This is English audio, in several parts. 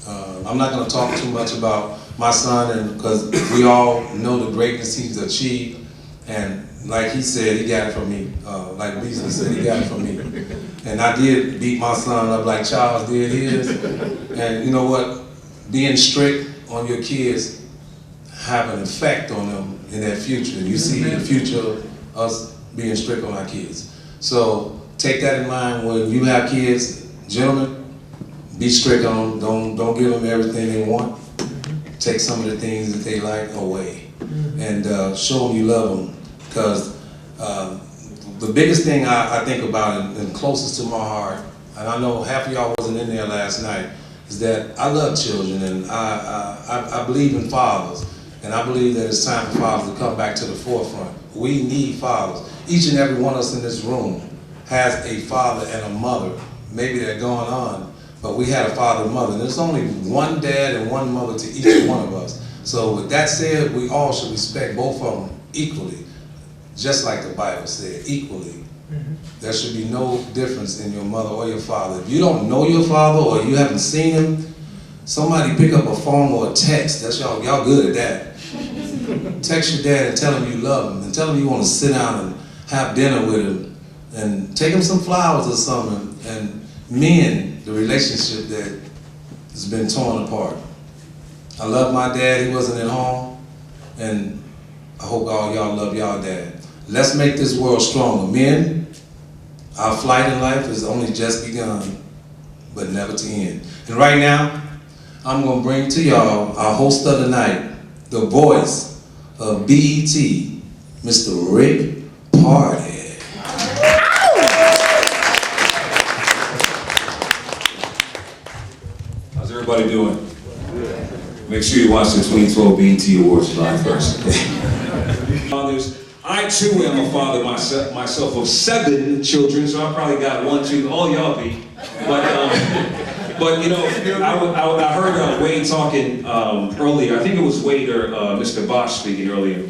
I'm not going to talk too much about my son, because we all know the greatness he's achieved, and like he said, he got it from me. Like Lisa said, he got it from me. And I did beat my son up like Charles did his. And you know what? Being strict on your kids have an effect on them in their future. And you see the future of us being strict on our kids. So take that in mind when you have kids. Gentlemen, be strict on them. Don't give them everything they want. Take some of the things that they like away. And show them you love them. Because the biggest thing I think about and closest to my heart, and I know half of y'all wasn't in there last night, is that I love children, and I believe in fathers, and I believe that it's time for fathers to come back to the forefront. We need fathers. Each and every one of us in this room has a father and a mother. Maybe they're going on, but we had a father and mother, and there's only one dad and one mother to each one of us. So with that said, we all should respect both of them equally. Just like the Bible said, equally. There should be no difference in your mother or your father. If you don't know your father or you haven't seen him, somebody pick up a phone or a text. That's y'all good at that. Text your dad and tell him you love him, and tell him you want to sit down and have dinner with him, and take him some flowers or something, and mend the relationship that has been torn apart. I love my dad. He wasn't at home, and I hope all y'all love y'all dad. Let's make this world stronger. Men, our flight in life is only just begun, but never to end. And right now, I'm going to bring to y'all our host of the night, the voice of BET, Mr. Rick Party. How's everybody doing? Make sure you watch the 2012 BET Awards live first. Fathers, I too am a father myself of 7 children, so I probably got 1, 2, all y'all be. But you know, I heard Wade talking earlier. I think it was Wade or Mr. Bosch speaking earlier,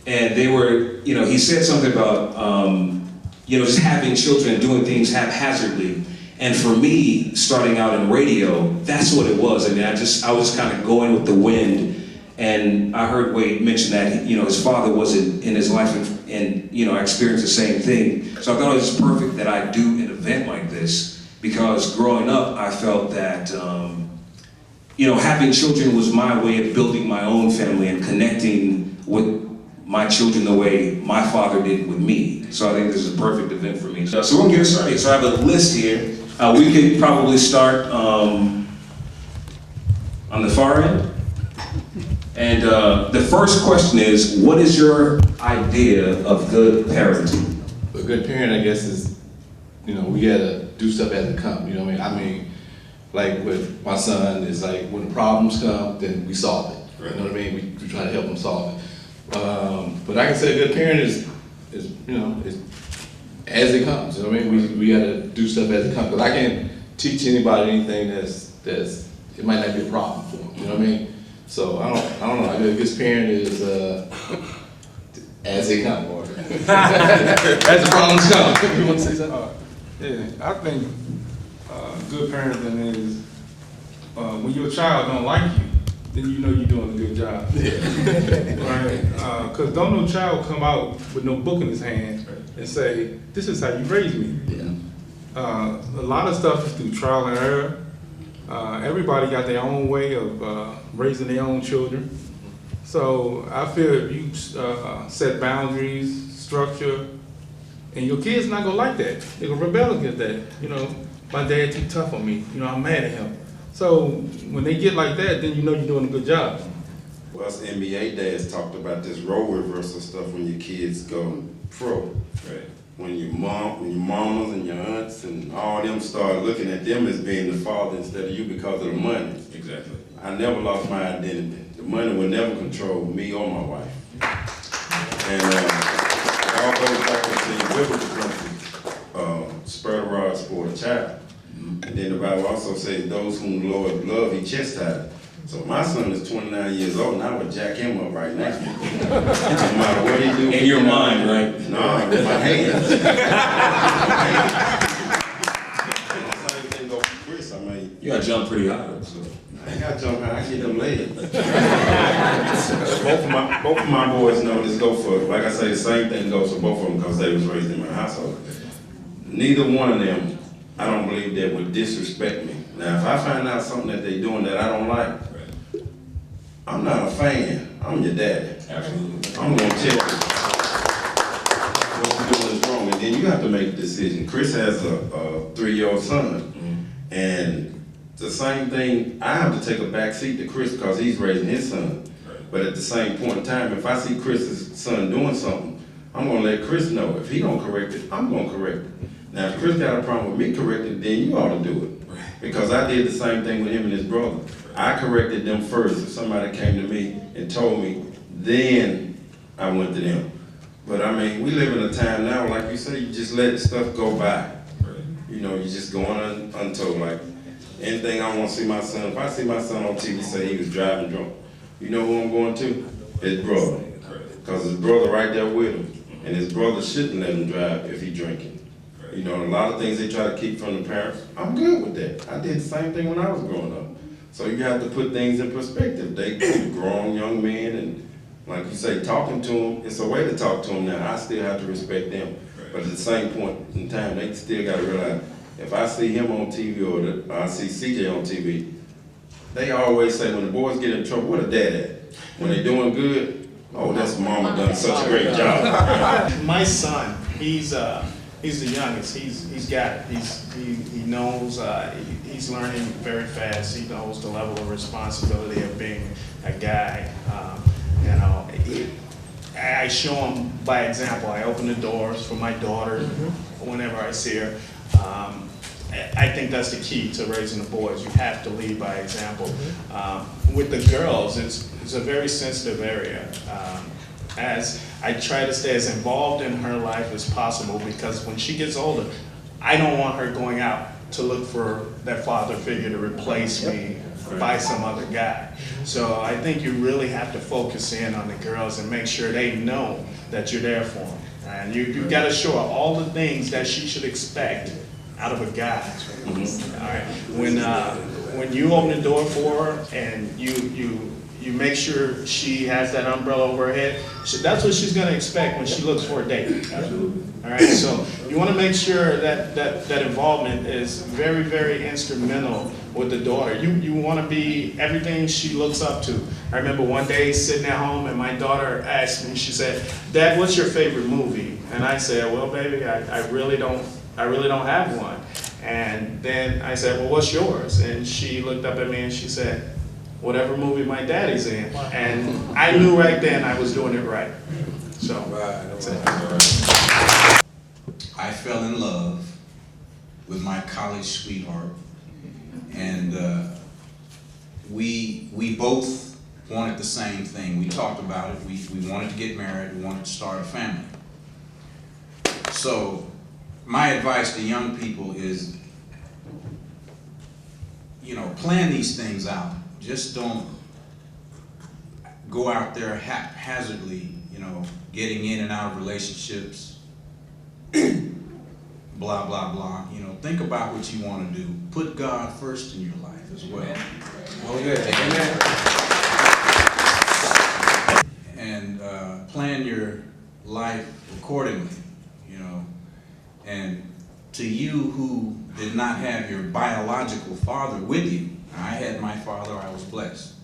and they were, you know, he said something about, you know, just having children and doing things haphazardly. And for me, starting out in radio, that's what it was. I mean, I was kind of going with the wind. And I heard Wade mention that, you know, his father wasn't in his life, and you know, I experienced the same thing. So I thought it was perfect that I do an event like this, because growing up, I felt that, you know, having children was my way of building my own family and connecting with my children the way my father did with me. So I think this is a perfect event for me. So we're gonna get started. So I have a list here. We could probably start on the far end. And the first question is, what is your idea of good parenting? A good parent, I guess, is, you know, we gotta do stuff as it comes. You know what I mean? Like with my son, it's like when the problems come, then we solve it. Right. You know what I mean? We try to help him solve it. But I can say a good parent is you know, is as it comes. You know what I mean? We gotta do stuff as it comes. Because I can't teach anybody anything that's it might not be a problem for them. You know what I mean? So I don't know. I mean, a good parent is as they come, or as the problems come. You want to say something? Yeah, I think good parenting is when your child don't like you, then you know you're doing a good job. Yeah. Right? Because don't no child come out with no book in his hand and say, "This is how you raise me." Yeah. A lot of stuff is through trial and error. Everybody got their own way of raising their own children. So I feel if you set boundaries, structure, and your kid's not gonna like that. They're gonna rebel against that. You know, my dad too tough on me. You know, I'm mad at him. So when they get like that, then you know you're doing a good job. Well, us NBA dads talked about this role reversal stuff when your kids go pro. Right. When your mamas and your aunts and all them start looking at them as being the father instead of you because of the money. Exactly. I never lost my identity. The money will never control me or my wife. And it all goes back to the biblical principle, spare the rod, spoil the child. And then the Bible also says, those whom the Lord love, he chastised. So my son is 29 years old, and I would jack him up right now. No matter what he do. In your mind, right? No, with my hands. That's how everything goes for Chris. I mean, You got to jump pretty high, so. I ain't got to jump high, I get them laid. both of my boys know this go for, like I say, the same thing goes for both of them because they was raised in my household. Neither one of them, I don't believe that would disrespect me. Now, if I find out something that they doing that I don't like, I'm not a fan. I'm your daddy. Absolutely. I'm gonna tell you what you're doing is wrong, and then you have to make a decision. Chris has a 3-year-old son, and the same thing. I have to take a back seat to Chris because he's raising his son. But at the same point in time, if I see Chris's son doing something, I'm gonna let Chris know. If he don't correct it, I'm gonna correct it. Now, if Chris got a problem with me correcting it, then you ought to do it. Because I did the same thing with him and his brother. I corrected them first. If somebody came to me and told me, then I went to them. But I mean, we live in a time now, like you say, you just let stuff go by. You know, you just going untold. Like, anything I want to see my son, if I see my son on TV say he was driving drunk, you know who I'm going to? His brother. Because his brother right there with him. And his brother shouldn't let him drive if he's drinking. You know, a lot of things they try to keep from the parents. I'm good with that. I did the same thing when I was growing up. So you have to put things in perspective. They grown young men, and like you say, talking to them, it's a way to talk to them now. I still have to respect them. But at the same point in time, they still got to realize, if I see him on TV or I see CJ on TV, they always say when the boys get in trouble, what a dad at? When they doing good, oh, that's mama done such a great job. My son, he's the youngest. He's got it. He knows. He's learning very fast. He knows the level of responsibility of being a guy. You know, I show him by example. I open the doors for my daughter whenever I see her. I think that's the key to raising the boys. You have to lead by example. With the girls, it's a very sensitive area. As I try to stay as involved in her life as possible, because when she gets older, I don't want her going out to look for that father figure to replace me by some other guy. So I think you really have to focus in on the girls and make sure they know that you're there for them. And you got to show her all the things that she should expect out of a guy. All right. When you open the door for her and you make sure she has that umbrella over her head, that's what she's going to expect when she looks for a date. Absolutely. All right, so you want to make sure that involvement is very, very instrumental with the daughter. You want to be everything she looks up to. I remember one day sitting at home and my daughter asked me, she said, "Dad, what's your favorite movie?" And I said, "Well, baby, I really don't have one." And then I said, "Well, what's yours?" And she looked up at me and she said, "Whatever movie my daddy's in." And I knew right then I was doing it right. So, that's it. I fell in love with my college sweetheart, and we both wanted the same thing. We talked about it. We wanted to get married. We wanted to start a family. So my advice to young people is, you know, plan these things out. Just don't go out there haphazardly, you know, getting in and out of relationships, blah, blah, blah. You know, think about what you want to do. Put God first in your life as well. Oh yeah, amen. And plan your life accordingly, you know. And to you who did not have your biological father with you, I had my father, I was blessed.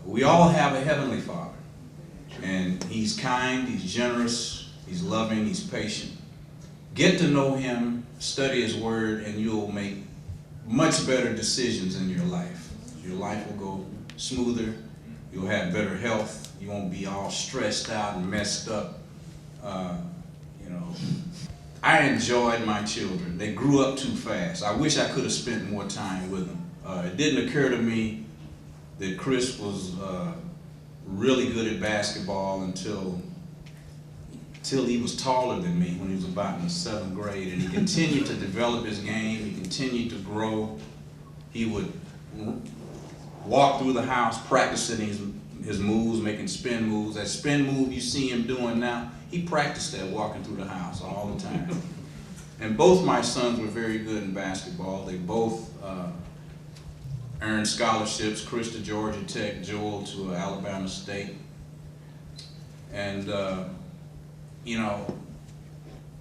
We all have a heavenly father. And he's kind, he's generous, he's loving, he's patient. Get to know him, study his word, and you'll make much better decisions in your life. Your life will go smoother, you'll have better health, you won't be all stressed out and messed up. You know, I enjoyed my children. They grew up too fast. I wish I could have spent more time with them. It didn't occur to me that Chris was really good at basketball until he was taller than me when he was about in the 7th grade, and he continued to develop his game. He continued to grow. He would walk through the house practicing his moves, making spin moves. That spin move you see him doing now, he practiced that walking through the house all the time. And both my sons were very good in basketball. They both earned scholarships, Chris to Georgia Tech, Joel to Alabama State. And, you know,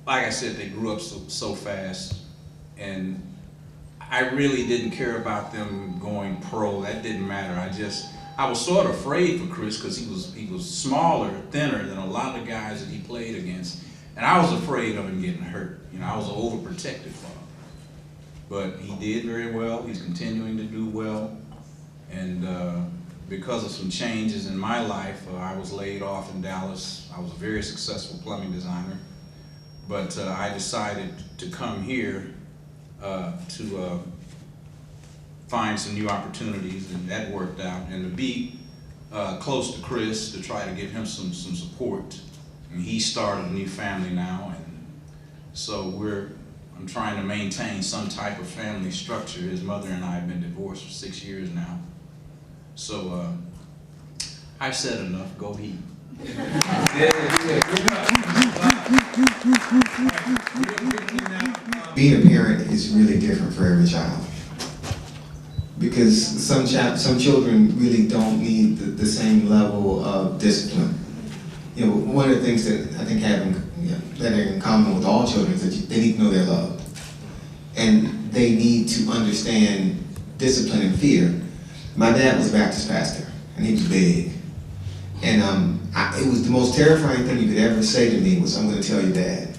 like I said, they grew up so fast. And I really didn't care about them going pro. That didn't matter. I was sort of afraid for Chris because he was smaller, thinner than a lot of guys that he played against. And I was afraid of him getting hurt. You know, I was an overprotective father. But he did very well. He's continuing to do well. And because of some changes in my life, I was laid off in Dallas. I was a very successful plumbing designer. But I decided to come here to find some new opportunities, and that worked out. And to be close to Chris, to try to give him some support. And he started a new family now, and so I'm trying to maintain some type of family structure. His mother and I have been divorced for 6 years now. So I've said enough, go he. Being a parent is really different for every child, because some children really don't need the same level of discipline. You know, one of the things that I think that are in common with all children is that they need to know they're loved, and they need to understand discipline and fear. My dad was a Baptist pastor, and he was big, and it was the most terrifying thing you could ever say to me was, "I'm going to tell your dad."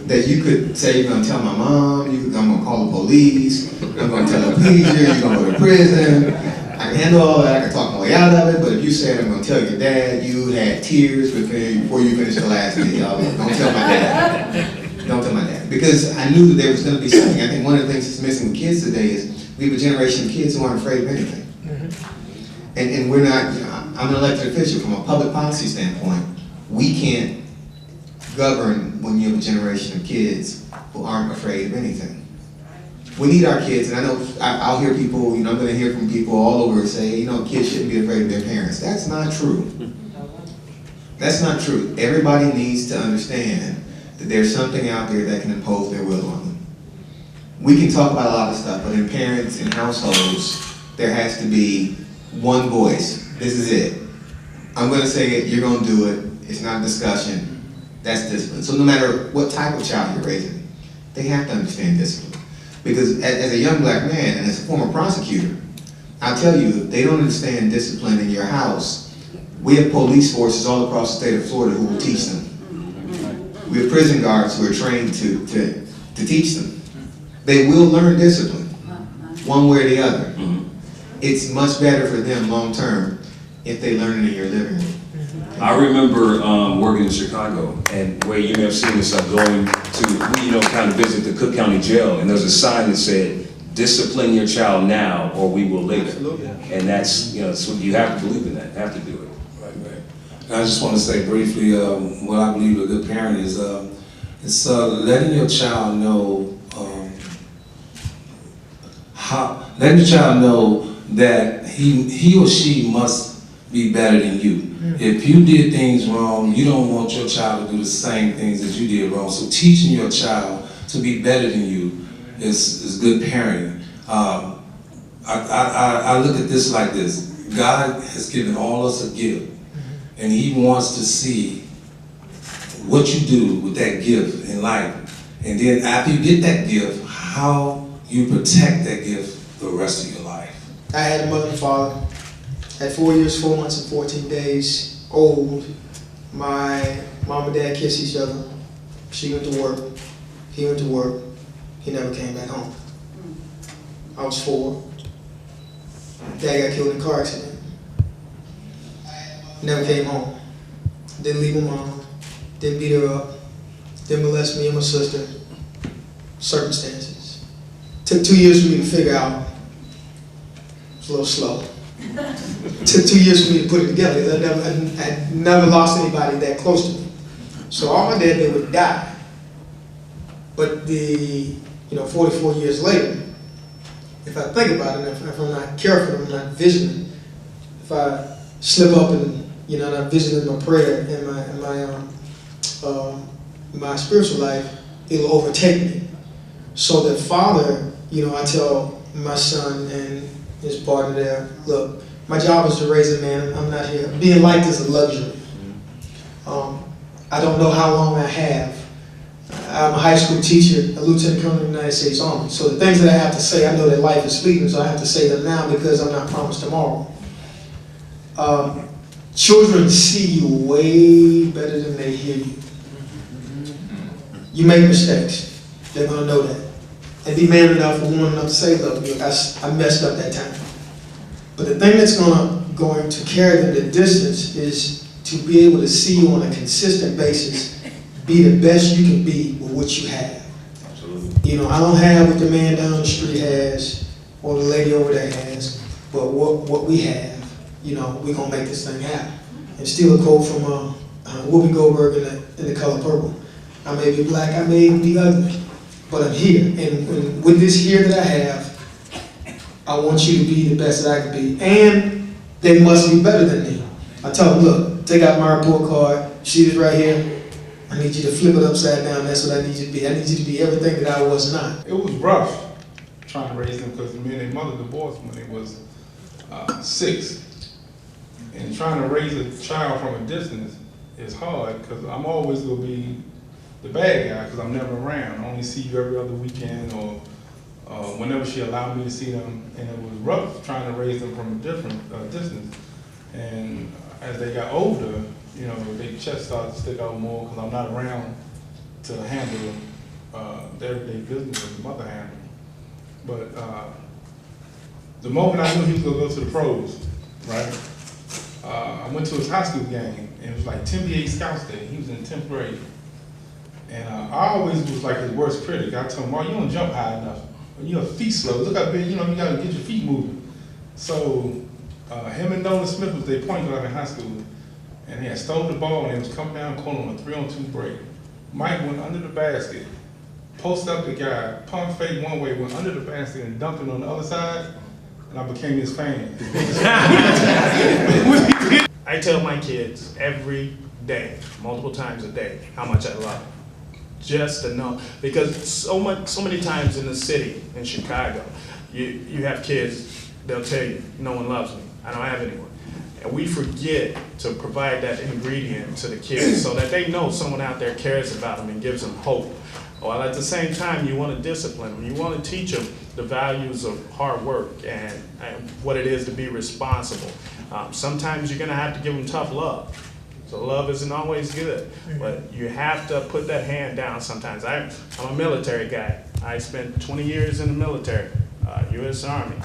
That you could say, "You're going to tell my mom, I'm going to call the police, I'm going to tell a preacher, you're going to go to prison." I can handle all that, I can talk my way out of it, but if you said, "I'm going to tell your dad," you had tears before you finished the last day. Don't tell my dad. Don't tell my dad. Because I knew that there was going to be something. I think one of the things that's missing with kids today is we have a generation of kids who aren't afraid of anything. And we're not, you know, I'm an elected official. From a public policy standpoint, we can't govern when you have a generation of kids who aren't afraid of anything. We need our kids, and I know I'll hear people, you know, I'm going to hear from people all over say, you know, kids shouldn't be afraid of their parents. That's not true. That's not true. Everybody needs to understand that there's something out there that can impose their will on them. We can talk about a lot of stuff, but in parents and households, there has to be one voice. This is it. I'm going to say it, you're going to do it. It's not a discussion. That's discipline. So no matter what type of child you're raising, they have to understand discipline. Because as a young black man and as a former prosecutor, I'll tell you, if they don't understand discipline in your house, we have police forces all across the state of Florida who will teach them. We have prison guards who are trained to teach them. They will learn discipline, one way or the other. It's much better for them long term if they learn it in your living room. I remember working in Chicago, and where you may have seen this, going to, you know, kind of visit the Cook County Jail, and there's a sign that said, "Discipline your child now, or we will later." Absolutely. And that's, you know, so you have to believe in that, have to do it. Right. And I just want to say briefly, what I believe a good parent is letting your child know letting your child know that he or she must be better than you. If you did things wrong, you don't want your child to do the same things that you did wrong. So teaching your child to be better than you is good parenting. I look at this like this. God has given all us a gift, and He wants to see what you do with that gift in life. And then after you get that gift, how you protect that gift the rest of your life. I had a mother and father. At 4 years, 4 months, and 14 days old, my mom and dad kissed each other. She went to work. He went to work. He never came back home. I was 4. Dad got killed in a car accident. Never came home. Didn't leave my mom. Didn't beat her up. Didn't molest me and my sister. Circumstances. Took 2 years for me to figure out. It was a little slow. Took 2 years for me to put it together. I never lost anybody that close to me. So all my dad did was die. But 44 years later, if I think about it, if I'm not careful, I'm not vigilant, if I slip up and not vigilant in my prayer and my spiritual life, it'll overtake me. So that Father, I tell my son and It's part of their, look, my job is to raise a man. I'm not here. Being liked is a luxury. I don't know how long I have. I'm a high school teacher, a lieutenant colonel in the United States Army. So the things that I have to say, I know that life is fleeting, so I have to say them now because I'm not promised tomorrow. Children see you way better than they hear you. You make mistakes. They're going to know that. And be man enough and woman enough to say, look, I messed up that time. But the thing that's going to carry them the distance is to be able to see you on a consistent basis, be the best you can be with what you have. Absolutely. You know, I don't have what the man down the street has or the lady over there has, but what we have, you know, we're going to make this thing happen. And steal a quote from Whoopi Goldberg in the Color Purple. I may be black, I may be ugly, but I'm here. And with this here that I have, I want you to be the best that I can be. And they must be better than me. I tell them, look, take out my report card, see this right here. I need you to flip it upside down. That's what I need you to be. I need you to be everything that I was not. It was rough trying to raise them because me and their mother divorced when they was 6. And trying to raise a child from a distance is hard because I'm always going to be the bad guy because I'm never around. I only see you every other weekend or whenever she allowed me to see them. And it was rough trying to raise them from a different distance. And as they got older, you know, their chest started to stick out more because I'm not around to handle the everyday business that the mother handled. But the moment I knew he was going to go to the pros, right? I went to his high school game, and it was like 10 Scouts Day. He was in 10th grade. And I always was like his worst critic. I told him, "Oh, you don't jump high enough. Your feet slow. Look how big, you know, you got to get your feet moving." So him and Nolan Smith was their point guard in high school. And they had stolen the ball, and they was coming down corner on a 3-on-2 break. Mike went under the basket, posted up the guy, pump fake one way, went under the basket, and dunked it on the other side. And I became his fan. I tell my kids every day, multiple times a day, how much I love them. Just to know, because so many times in the city, in Chicago, you have kids, they'll tell you, no one loves me, I don't have anyone. And we forget to provide that ingredient to the kids so that they know someone out there cares about them and gives them hope. While at the same time, you want to discipline them. You want to teach them the values of hard work and what it is to be responsible. Sometimes you're going to have to give them tough love. So love isn't always good, but you have to put that hand down sometimes. I'm a military guy. I spent 20 years in the military, U.S. Army.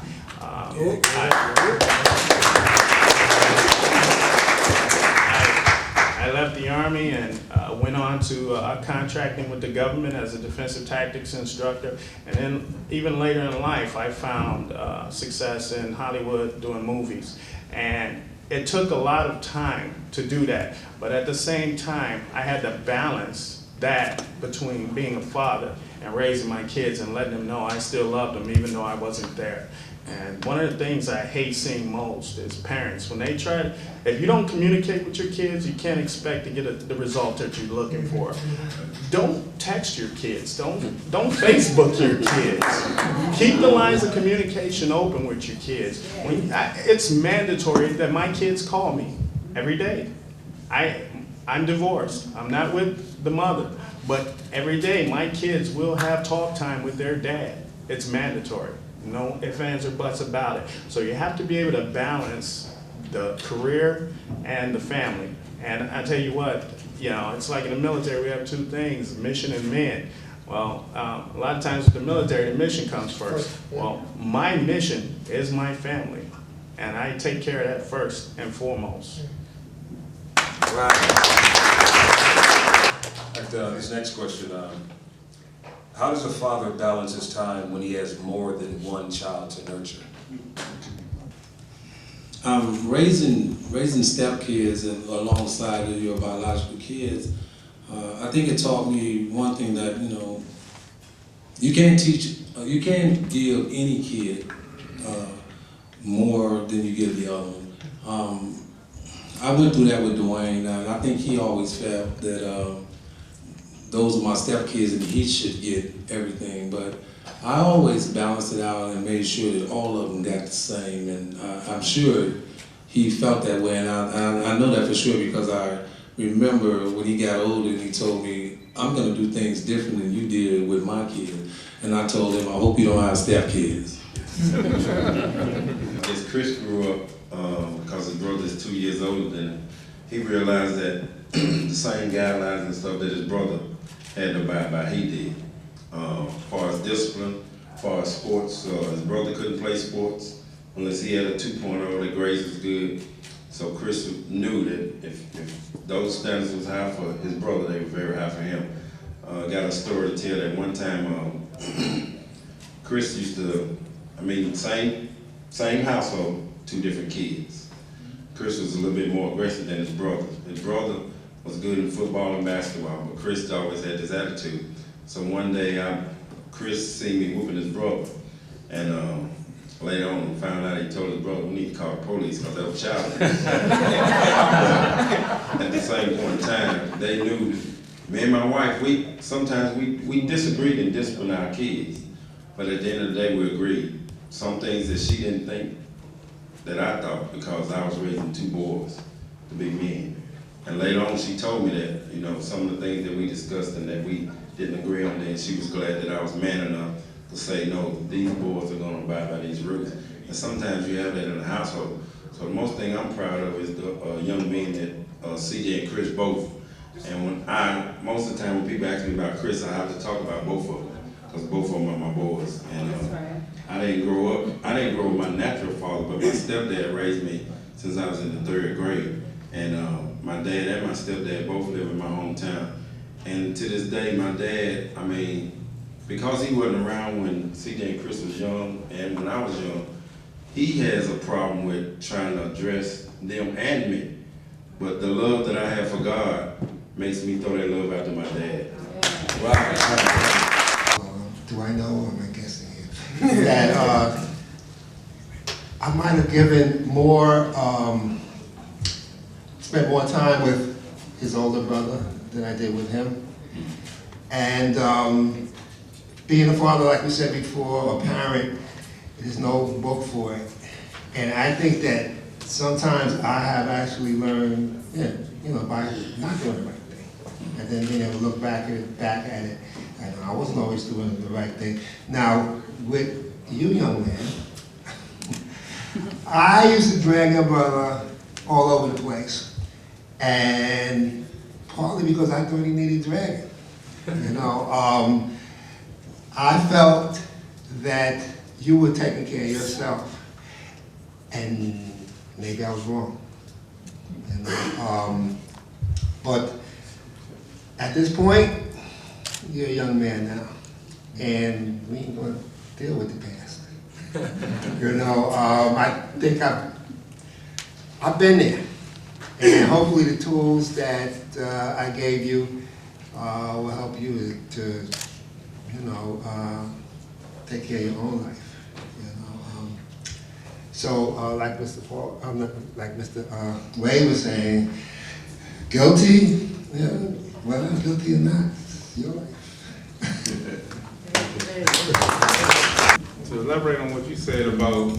I left the Army and went on to contracting with the government as a defensive tactics instructor. And then even later in life, I found success in Hollywood doing movies. And it took a lot of time to do that. But at the same time, I had to balance that between being a father and raising my kids and letting them know I still loved them even though I wasn't there. And one of the things I hate seeing most is parents, when they try, if you don't communicate with your kids, you can't expect to get the result that you're looking for. Don't text your kids, don't Facebook your kids. Keep the lines of communication open with your kids. It's mandatory that my kids call me every day. I'm divorced, I'm not with the mother, but every day my kids will have talk time with their dad. It's mandatory. No ifs, ands, or buts about it. So you have to be able to balance the career and the family. And I tell you what, you know, it's like in the military, we have two things, mission and men. Well, a lot of times with the military, the mission comes first. Well, my mission is my family, and I take care of that first and foremost. Right. This next question, how does a father balance his time when he has more than one child to nurture? Raising stepkids alongside of your biological kids, I think it taught me one thing that, you know, you can't give any kid more than you give the other one. I went through that with Dwayne, and I think he always felt that those are my stepkids and he should get everything. But I always balanced it out and made sure that all of them got the same, and I'm sure he felt that way, and I know that for sure because I remember when he got older and he told me, I'm gonna do things different than you did with my kids. And I told him, I hope you don't have step kids. As Chris grew up, because his brother is 2 years older than him, he realized that the same guidelines and stuff that his brother had to abide by, he did. As far as discipline, as far as sports, his brother couldn't play sports unless he had a 2.0, the grades was good. So Chris knew that if those standards was high for his brother, they were very high for him. Got a story to tell that one time, Chris used to, same household, 2 different kids. Chris was a little bit more aggressive than his brother. His brother was good in football and basketball, but Chris always had this attitude. So one day, Chris seen me whooping his brother, and later on found out he told his brother, we need to call the police because that was child abuse. At the same point in time, they knew, me and my wife, sometimes we disagreed and disciplined our kids, but at the end of the day, we agreed. Some things that she didn't think that I thought because I was raising 2 boys to be men. And later on, she told me that, some of the things that we discussed and that we didn't agree on, then she was glad that I was man enough to say, no, these boys are gonna abide by these rules. And sometimes you have that in the household. So the most thing I'm proud of is the young men that CJ and Chris both. And most of the time when people ask me about Chris, I have to talk about both of them, because both of them are my boys. And I didn't grow with my natural father, but my stepdad raised me since I was in the 3rd grade. And my dad and my stepdad both live in my hometown. And to this day, my dad, because he wasn't around when CJ and Chris was young and when I was young, he has a problem with trying to address them and me. But the love that I have for God makes me throw that love out to my dad. Wow. Do I know, or am I guessing here? That I might have given more, spent more time with his older brother than I did with him. And being a father, like we said before, a parent, there's no book for it. And I think that sometimes I have actually learned, by not doing the right thing. And then being able to look back at it, and I wasn't always doing the right thing. Now, with you, young man, I used to drag your brother all over the place. And partly because I thought he needed dragging. I felt that you were taking care of yourself, and maybe I was wrong. But at this point, you're a young man now, and we ain't gonna deal with the past. I think I've been there, and hopefully the tools that I gave you will help you to take care of your own life. So, like Mr. Wade was saying, guilty, whether I'm guilty or not, it's your life. To elaborate on what you said about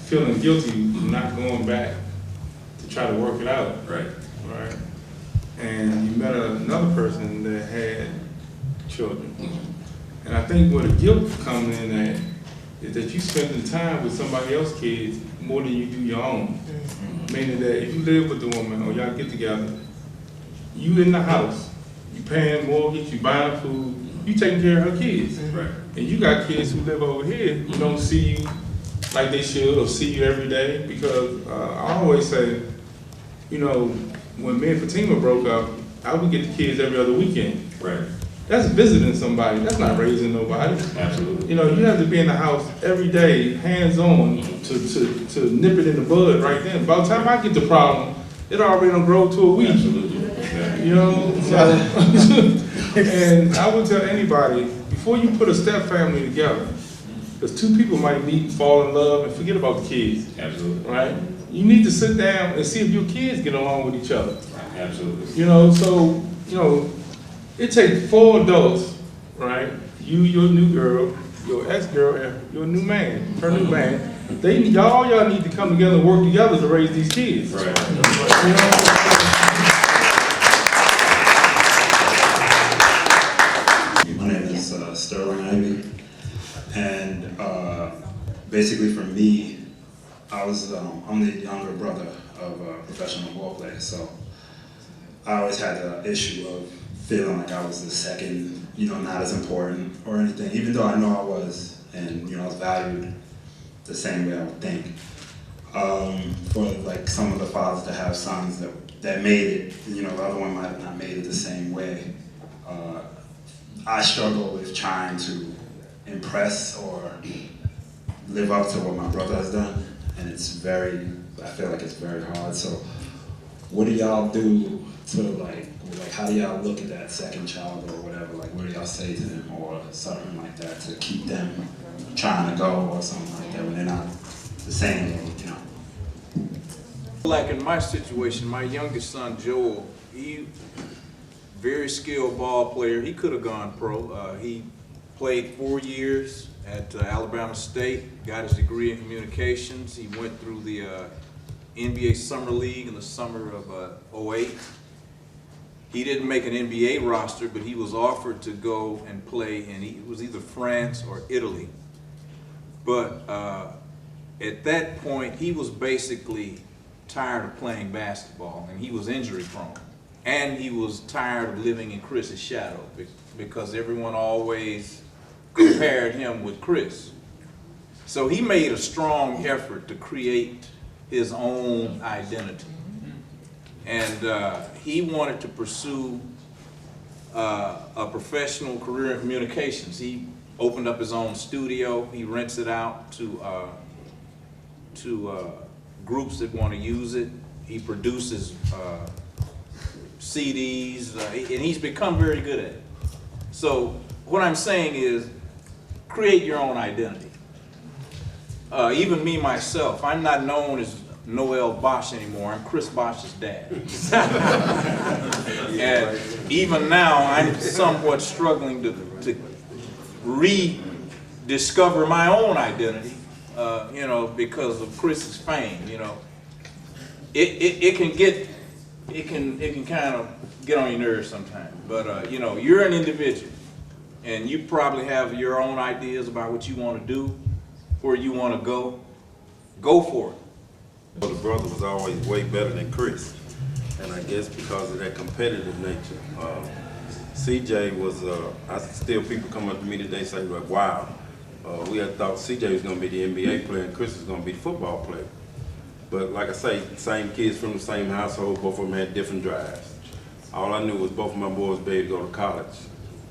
feeling guilty, not going back to try to work it out. Right. Right. And you met another person that had children. And I think where the guilt comes in at is that you spending time with somebody else's kids more than you do your own. Meaning that if you live with the woman or y'all get together, you in the house, you paying mortgage, you buying food, you taking care of her kids. Right. And you got kids who live over here who don't see you like they should or see you every day, because I always say, when me and Fatima broke up, I would get the kids every other weekend. Right. That's visiting somebody. That's not raising nobody. Absolutely. You have to be in the house every day, hands-on, to nip it in the bud right then. By the time I get the problem, it already done grow to a weed. Absolutely. And I would tell anybody, before you put a step family together, because 2 people might meet and fall in love and forget about the kids. Absolutely. Right? You need to sit down and see if your kids get along with each other. Absolutely. It takes 4 adults, right? You, your new girl, your ex-girl, your new man, her new man, y'all need to come together and work together to raise these kids. Right. You know? My name is Sterling Ivy, and basically for me, I'm the younger brother of a professional ball player, so I always had the issue of feeling like I was the second, not as important or anything, even though I know I was, and I was valued the same way I would think. For like some of the fathers to have sons that made it, the other one might have not made it the same way. I struggle with trying to impress or live up to what my brother has done, and I feel like it's very hard. So what do y'all do to how do y'all look at that second child or whatever, what do y'all say to them or something like that to keep them trying to go or something like that when they're not the same, Like in my situation, my youngest son, Joel, he very skilled ball player. He could have gone pro. He played 4 years at Alabama State, got his degree in communications. He went through the NBA Summer League in the summer of '08. He didn't make an NBA roster, but he was offered to go and play it was either France or Italy. But at that point, he was basically tired of playing basketball, and he was injury prone. And he was tired of living in Chris's shadow because everyone always compared him with Chris. So he made a strong effort to create his own identity. And he wanted to pursue a professional career in communications. He opened up his own studio. He rents it out to groups that want to use it. He produces CDs, and he's become very good at it. So what I'm saying is, create your own identity. Even me, myself, I'm not known as Noel Bosch anymore. I'm Chris Bosch's dad. And even now, I'm somewhat struggling to rediscover my own identity, because of Chris's fame. It can kind of get on your nerves sometimes. But you're an individual, and you probably have your own ideas about what you want to do, where you want to go. Go for it. The brother was always way better than Chris, and I guess because of that competitive nature. CJ was, people come up to me today say, wow, we had thought CJ was going to be the NBA player and Chris was going to be the football player. But like I say, same kids from the same household, both of them had different drives. All I knew was both of my boys were able to go to college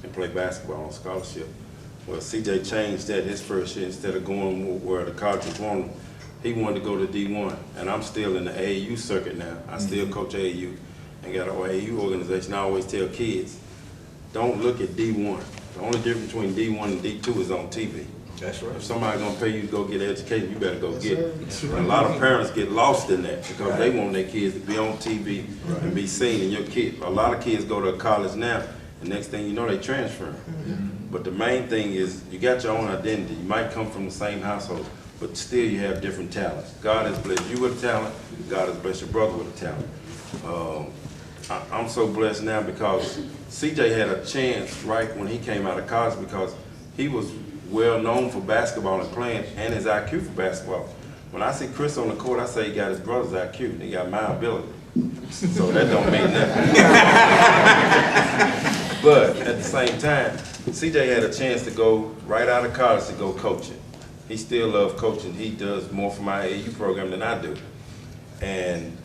and play basketball on scholarship. Well, CJ changed that his first year. Instead of going where the colleges wanted him, he wanted to go to D1, and I'm still in the AAU circuit now. I still coach AAU and got an AAU organization. I always tell kids, don't look at D1. The only difference between D1 and D2 is on TV. That's right. If somebody's gonna pay you to go get an education, you better go get it. And a lot of parents get lost in that because they want their kids to be on TV and be seen. And a lot of kids go to college now, and next thing you know, they transfer. But the main thing is you got your own identity. You might come from the same household, but still you have different talents. God has blessed you with a talent. God has blessed your brother with a talent. I'm so blessed now because CJ had a chance right when he came out of college because he was well known for basketball and playing and his IQ for basketball. When I see Chris on the court, I say he got his brother's IQ and he got my ability. So that don't mean nothing. But at the same time, CJ had a chance to go right out of college to go coaching. He still loves coaching. He does more for my AAU program than I do. And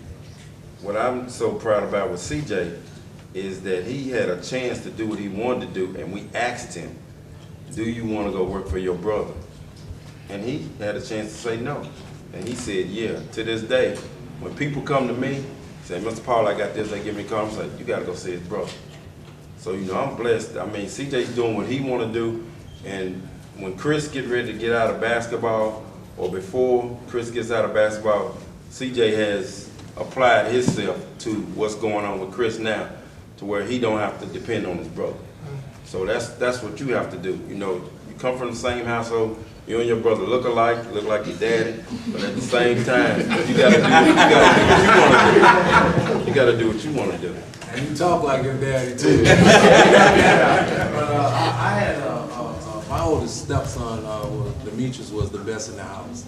what I'm so proud about with CJ is that he had a chance to do what he wanted to do, and we asked him, do you want to go work for your brother? And he had a chance to say no. And he said, yeah. To this day, when people come to me, say, Mr. Paul, I got this, they give me a call, I'm like, you got to go see his brother. So, I'm blessed. I mean, CJ's doing what he want to do, and when Chris get ready to get out of basketball, or before Chris gets out of basketball, CJ has applied himself to what's going on with Chris now, to where he don't have to depend on his brother. So that's what you have to do. You You come from the same household. You and your brother look alike, look like your daddy, but at the same time, you gotta do what you wanna do. And you talk like your daddy too. But I had my oldest stepson, Demetrius, was the best in the house,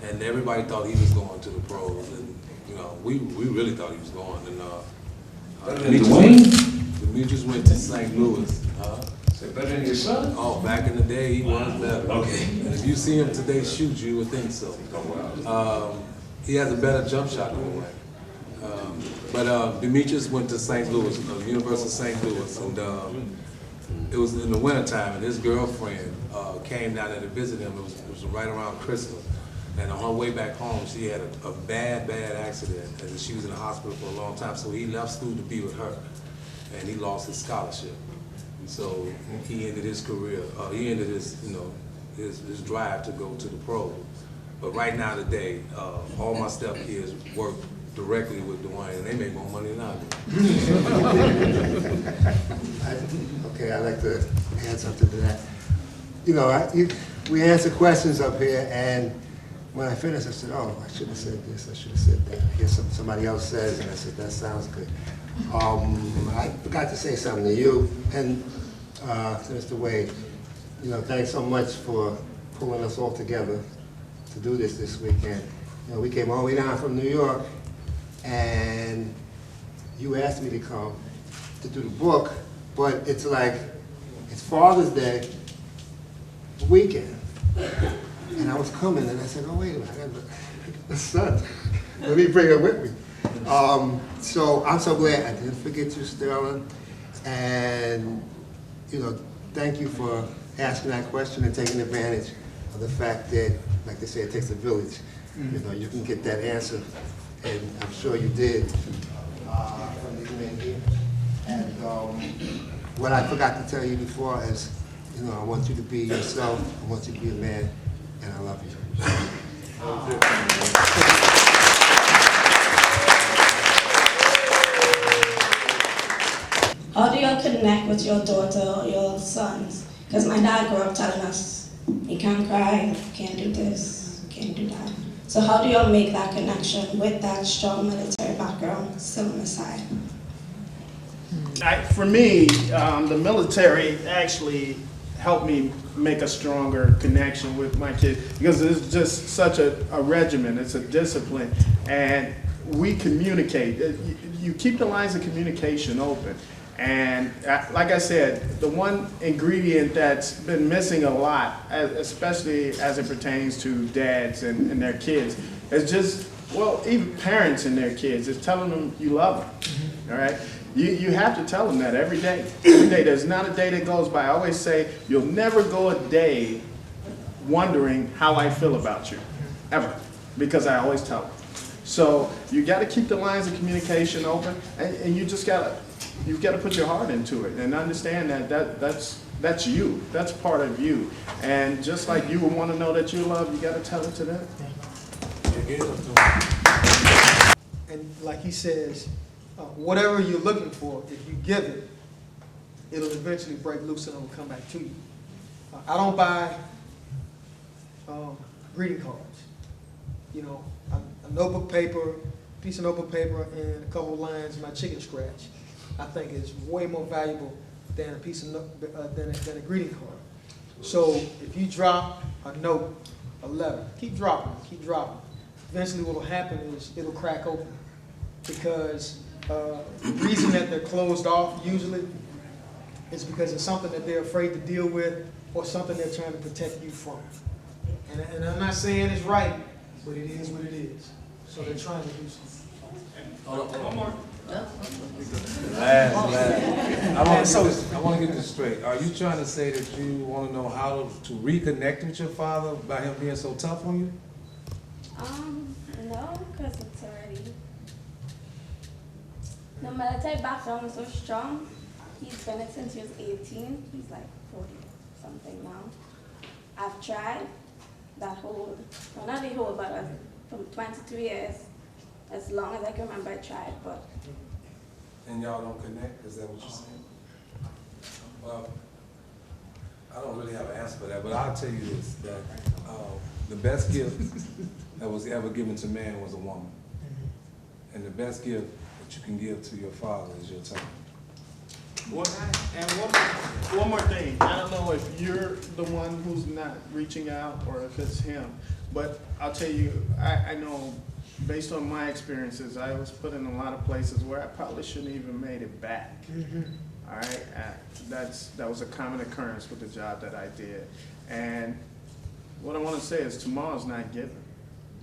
and everybody thought he was going to the pros, and you know we really thought he was going. And Demetrius went to St. Louis. Better than your son? Oh, back in the day, he was better. Okay. And if you see him today shoot, you would think so. He has a better jump shot anyway. But Demetrius went to St. Louis, University of St. Louis, and it was in the wintertime, and his girlfriend came down there to visit him. It was right around Christmas. And on her way back home, she had a bad accident, and she was in the hospital for a long time, so he left school to be with her, and he lost his scholarship. So he ended his career, he ended his, his drive to go to the pros. But right now today, all my stepkids work directly with Dwayne, and they make more money than I do. Okay, I'd like to add something to that. You know, we answer questions up here, and when I finished, I said, oh, I should have said this, I should have said that. I hear somebody else says, and I said, that sounds good. I forgot to say something to you, and to Mr. Wade, thanks so much for pulling us all together to do this weekend. We came all the way down from New York, and you asked me to come to do the book, but it's like, it's Father's Day weekend. And I was coming, and I said, oh, wait a minute, I got a son. Let me bring her with me. So I'm so glad I didn't forget you, Sterling. And, thank you for asking that question and taking advantage of the fact that, like they say, it takes a village. You can get that answer, and I'm sure you did from these men here. And what I forgot to tell you before is, I want you to be yourself, I want you to be a man, and I love you. How do you connect with your daughter or your sons? Because my dad grew up telling us, you can't cry, you can't do this, you can't do that. So how do you make that connection with that strong military background still on the side? For me, the military actually helped me make a stronger connection with my kids, because it's just such a regimen, it's a discipline, and we communicate. You keep the lines of communication open. And like I said, the one ingredient that's been missing a lot, especially as it pertains to dads and their kids, is just, well, even parents and their kids, is telling them you love them, all right? You have to tell them that every day. Every day. There's not a day that goes by. I always say, you'll never go a day wondering how I feel about you, ever, because I always tell them. So you got to keep the lines of communication open, and you just got to, you've got to put your heart into it and understand that's you. That's part of you. And just like you would want to know that you love, you got to tell it to them. And like he says, whatever you're looking for, if you give it, it'll eventually break loose and it'll come back to you. I don't buy greeting cards. A notebook paper, piece of notebook paper, and a couple of lines of my chicken scratch, I think is way more valuable than a piece of than a greeting card. So if you drop a note, a letter, keep dropping. Eventually, what will happen is it'll crack open, because the reason that they're closed off usually is because it's something that they're afraid to deal with, or something they're trying to protect you from. And I'm not saying it's right, but it is what it is. So they're trying to do something. One more. I want to get this straight. Are you trying to say that you want to know how to reconnect with your father by him being so tough on you? No, because it's already, the military background is so strong. He's been it since he was 18. He's like 40 something now. I've tried that whole, well, not the whole, but from 22 years, as long as I can remember, I tried, but. And y'all don't connect? Is that what you're saying? Well, I don't really have an answer for that, but I'll tell you this, that the best gift that was ever given to man was a woman. And the best gift that you can give to your father is your time. One more thing. I don't know if you're the one who's not reaching out or if it's him, but I'll tell you, I know based on my experiences, I was put in a lot of places where I probably shouldn't even made it back. All right, that was a common occurrence with the job that I did. And what I want to say is tomorrow's not given.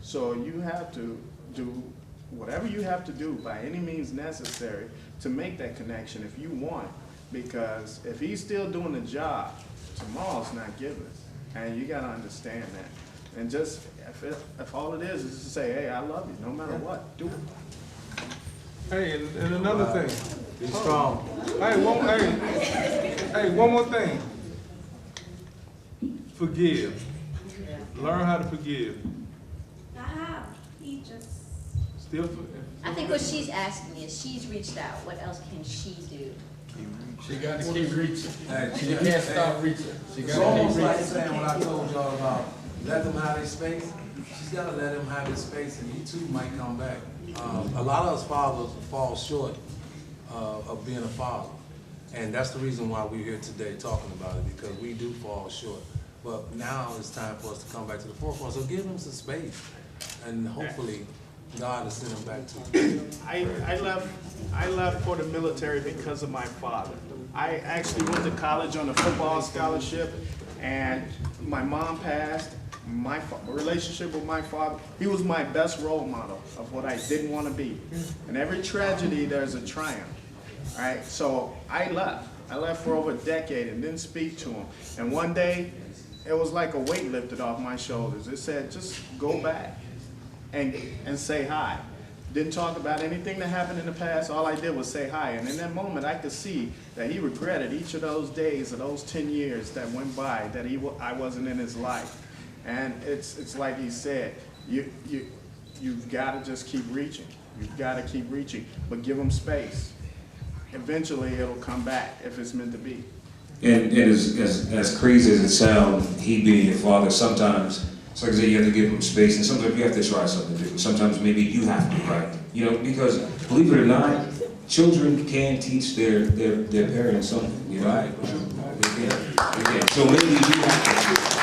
So you have to do whatever you have to do by any means necessary to make that connection if you want. Because if he's still doing the job, tomorrow's not given. And you got to understand that. And just, if all it is to say, hey, I love you, no matter what, do it. Hey, and another thing. Be strong. Hey, one more thing. Forgive. Learn how to forgive. I have. He just. Still. I think what she's asking is, she's reached out. What else can she do? She got to keep reaching. Hey, She can't stop reaching. She It's got to almost keep like reaching. saying what I told y'all about let them have their space. She's got to let him have his space, and he too might come back. A lot of us fathers fall short of being a father, and that's the reason why we're here today talking about it, because we do fall short. But now it's time for us to come back to the forefront. So give him some space, and hopefully God will send him back to you. I left for the military because of my father. I actually went to college on a football scholarship, and my mom passed. My relationship with my father, he was my best role model of what I didn't want to be. In every tragedy, there's a triumph. All right, so I left. I left for over a decade and didn't speak to him. And one day, it was like a weight lifted off my shoulders. It said, just go back and say hi. Didn't talk about anything that happened in the past. All I did was say hi. And in that moment, I could see that he regretted each of those days of those 10 years that went by that I wasn't in his life. And it's like he said, you've got to just keep reaching. You've got to keep reaching, but give him space. Eventually, it'll come back if it's meant to be. And as crazy as it sounds, he being your father, sometimes, it's like I say, you have to give him space, and sometimes you have to try something different. Sometimes maybe you have to, right? You know, because believe it or not, children can teach their parents something, you know? Right. They can. So maybe you have to.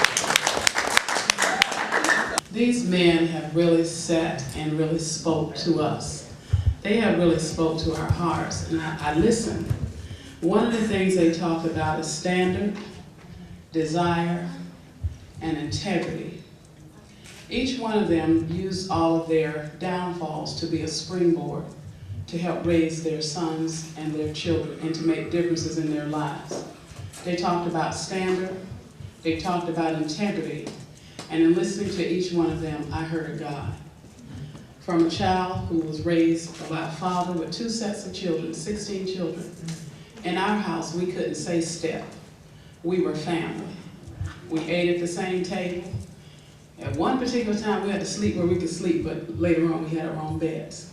These men have really sat and really spoke to us. They have really spoke to our hearts, and I listened. One of the things they talked about is standard, desire, and integrity. Each one of them used all of their downfalls to be a springboard to help raise their sons and their children and to make differences in their lives. They talked about standard, they talked about integrity, and in listening to each one of them, I heard God. From a child who was raised by a father with 2 sets of children, 16 children. In our house, we couldn't say step. We were family. We ate at the same table. At one particular time, we had to sleep where we could sleep, but later on, we had our own beds.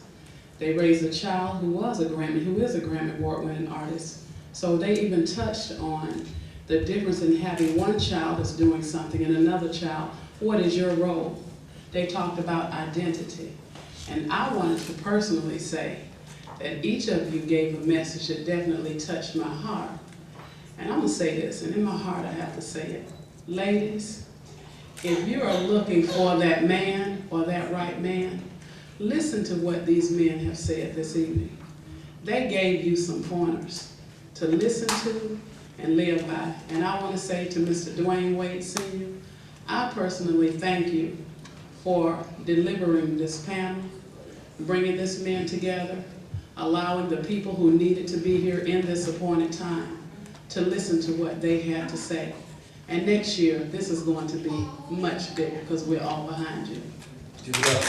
They raised a child who is a Grammy Award-winning artist. So they even touched on the difference in having one child that's doing something and another child. What is your role? They talked about identity. And I wanted to personally say that each of you gave a message that definitely touched my heart. And I'm gonna say this, and in my heart I have to say it. Ladies, if you are looking for that man or that right man, listen to what these men have said this evening. They gave you some pointers to listen to and live by. And I want to say to Mr. Dwayne Wade Sr., I personally thank you for delivering this panel, bringing this men together, allowing the people who needed to be here in this appointed time to listen to what they had to say. And next year, this is going to be much bigger because we're all behind you. Give it up.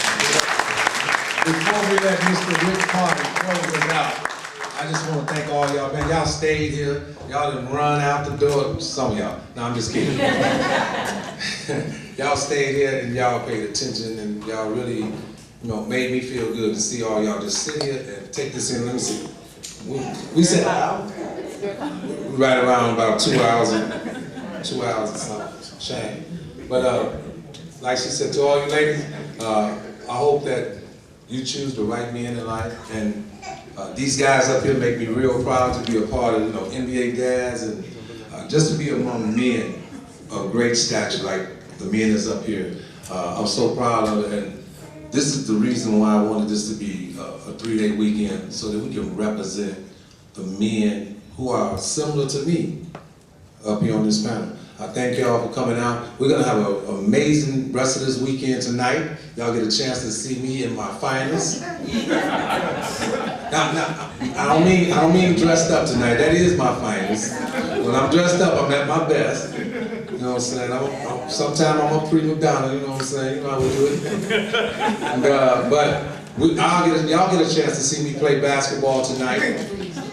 Before we let Mr. Rick Carter close us out, I just want to thank all y'all, man. Y'all stayed here. Y'all didn't run out the door. Some of y'all. No, I'm just kidding. Y'all stayed here and y'all paid attention and y'all really, made me feel good to see all y'all just sit here and take this in. Let me see. We sat right around about 2 hours. 2 hours and some change. But like she said, to all you ladies, I hope that you choose the right men in life. And these guys up here make me real proud to be a part of, NBA dads and just to be among men of great stature like the men that's up here. I'm so proud of it, and this is the reason why I wanted this to be a 3-day weekend, so that we can represent the men who are similar to me up here on this panel. I thank y'all for coming out. We're gonna have an amazing rest of this weekend tonight. Y'all get a chance to see me in my finest. Now, I don't mean dressed up tonight. That is my finest. When I'm dressed up, I'm at my best. You know what I'm saying? Sometimes I'm a prima donna. You know what I'm saying? You know how we do it. And, but y'all get a chance to see me play basketball tonight.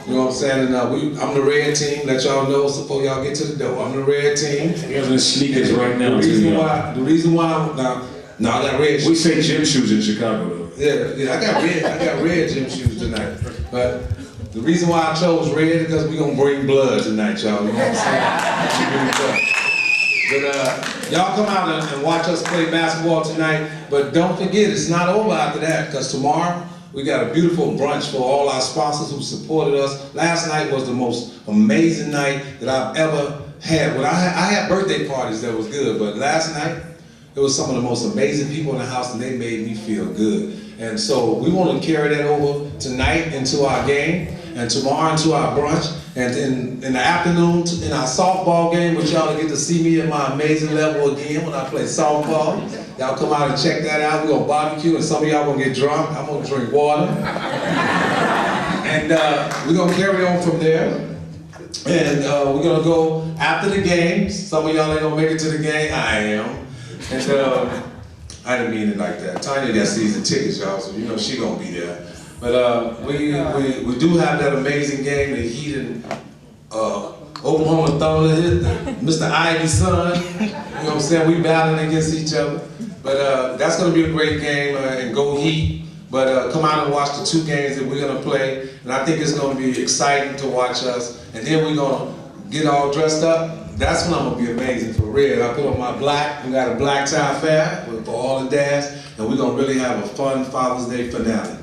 You know what I'm saying? And I'm the red team. Let y'all know before y'all get to the door. I'm the red team. Here's the sneakers right now. The reason why I got red shoes. We say gym shoes in Chicago though. Yeah, I got red gym shoes tonight. But the reason why I chose red is because we're gonna bring blood tonight, y'all. You know what I'm saying? But y'all come out and watch us play basketball tonight. But don't forget, it's not over after that, because tomorrow we got a beautiful brunch for all our sponsors who supported us. Last night was the most amazing night that I've ever had. Well, I had birthday parties that was good, but last night, it was some of the most amazing people in the house, and they made me feel good. And so we want to carry that over tonight into our game, and tomorrow into our brunch, and then in the afternoon in our softball game, which y'all get to see me at my amazing level again when I play softball. Y'all come out and check that out. We're gonna barbecue, and some of y'all gonna get drunk. I'm gonna drink water. And we're gonna carry on from there. And we're gonna go after the game. Some of y'all ain't gonna make it to the game. I am. And I didn't mean it like that. Tanya got season tickets, y'all, so you know she gonna be there. But we do have that amazing game, the Heat and Oklahoma Thunder, Mr. Ivy's son. You know what I'm saying? We battling against each other. But that's gonna be a great game, and go Heat. But come out and watch the 2 games that we're gonna play. And I think it's gonna be exciting to watch us. And then we're gonna get all dressed up. That's when I'm gonna be amazing for real. I put on my black, we got a black tie fair for all the dads, and we're gonna really have a fun Father's Day finale.